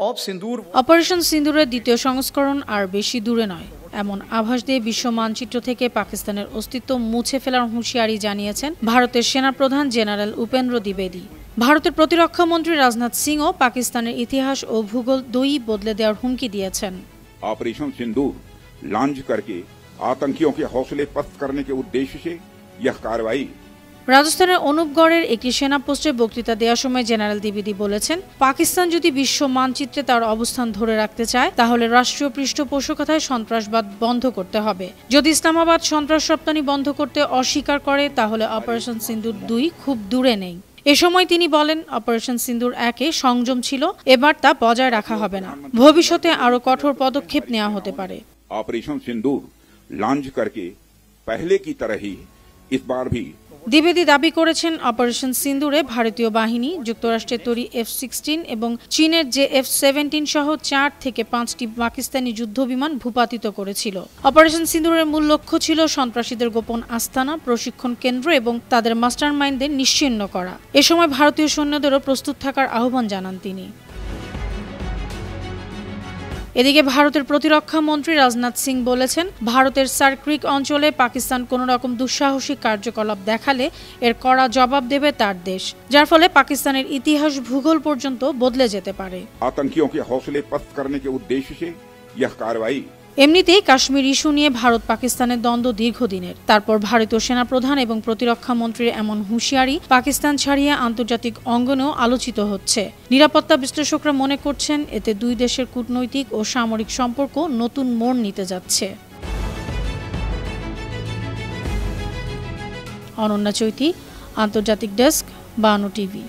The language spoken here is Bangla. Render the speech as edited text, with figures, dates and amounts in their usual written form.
অপারেশন সিন্দুরের দ্বিতীয় সংস্করণ আর বেশি দূরে নয় এমন আভাস দিয়ে বিশ্ব মানচিত্র থেকে পাকিস্তানের অস্তিত্ব মুছে ফেলার হুঁশিয়ারি জানিয়েছেন ভারতের সেনাপ্রধান জেনারেল উপেন্দ্র দ্বিবেদী। ভারতের প্রতিরক্ষা মন্ত্রী রাজনাথ সিংও পাকিস্তানের ইতিহাস ও ভূগোল দুই বদলে দেওয়ার হুমকি দিয়েছেন। ऑपरेशन सिंदूर लॉन्च करके आतंकियों के हौसले पस्त करने के उद्देश्य से यह कार्रवाई। রাজস্থানের অনুপগড়ের একটি সেনা পোস্টে বক্তৃতা দেওয়ার সময় জেনারেল দ্বিবেদী বলেছেন, পাকিস্তান যদি বিশ্ব মানচিত্রে তার অবস্থান ধরে রাখতে চায় তাহলে রাষ্ট্রীয় পৃষ্ঠপোষকতায় সন্ত্রাসবাদ বন্ধ করতে হবে। যদি ইসলামাবাদ সন্ত্রাস রপ্তানি বন্ধ করতে অস্বীকার করে তাহলে অপারেশন সিন্দুর 2 খুব দূরে নেই। এ সময় তিনি বলেন, অপারেশন সিন্দুর 1 সংযম ছিল, এবার তা বজায় রাখা হবে না। ভবিষ্যতে আরো কঠোর পদক্ষেপ নেওয়া হতে পারে। ऑपरेशन सिंदूर लॉन्च करके पहले की तरह ही इस बार भी। দ্বিবেদী দাবি করেছেন, অপারেশন সিন্দুরে ভারতীয় বাহিনী, যুক্তরাষ্ট্রের তৈরি F-16 এবং চীনের F-17 সহ 4 থেকে 5টি পাকিস্তানি যুদ্ধবিমান ভূপাতিত করেছিল। অপারেশন সিন্দুরের মূল লক্ষ্য ছিল সন্ত্রাসীদের গোপন আস্তানা, প্রশিক্ষণ কেন্দ্র এবং তাদের মাস্টারমাইন্ডদের নিশ্চিহ্ন করা। এ সময় ভারতীয় সৈন্যদেরও প্রস্তুত থাকার আহ্বান জানান তিনি। এদিকে ভারতের প্রতিরক্ষা মন্ত্রী রাজনাথ সিং বলেছেন, ভারতের সার্ক্রিক অঞ্চলে পাকিস্তান কোনো রকম দুঃসাহসিক কার্যকলাপ দেখালে এর কড়া জবাব দেবে তার দেশ, যার ফলে পাকিস্তানের ইতিহাস ভূগোল পর্যন্ত বদলে যেতে পারে। आतंकियों के हौसले पस्त करने के उद्देश्य से यह कार्रवाई। এমনিতেই কাশ্মীর ইস্যু নিয়ে ভারত পাকিস্তানের দ্বন্দ্ব দীর্ঘদিনের। তারপর ভারতীয় সেনাপ্রধান এবং প্রতিরক্ষা মন্ত্রীর এমন হুঁশিয়ারি পাকিস্তান ছাড়িয়ে আন্তর্জাতিক অঙ্গনেও আলোচিত হচ্ছে। নিরাপত্তা বিশ্লেষকরা মনে করছেন, এতে দুই দেশের কূটনৈতিক ও সামরিক সম্পর্ক নতুন মোড় নিতে যাচ্ছে। অনন্যা চৈতি, আন্তর্জাতিক ডেস্ক, বানু টিভি।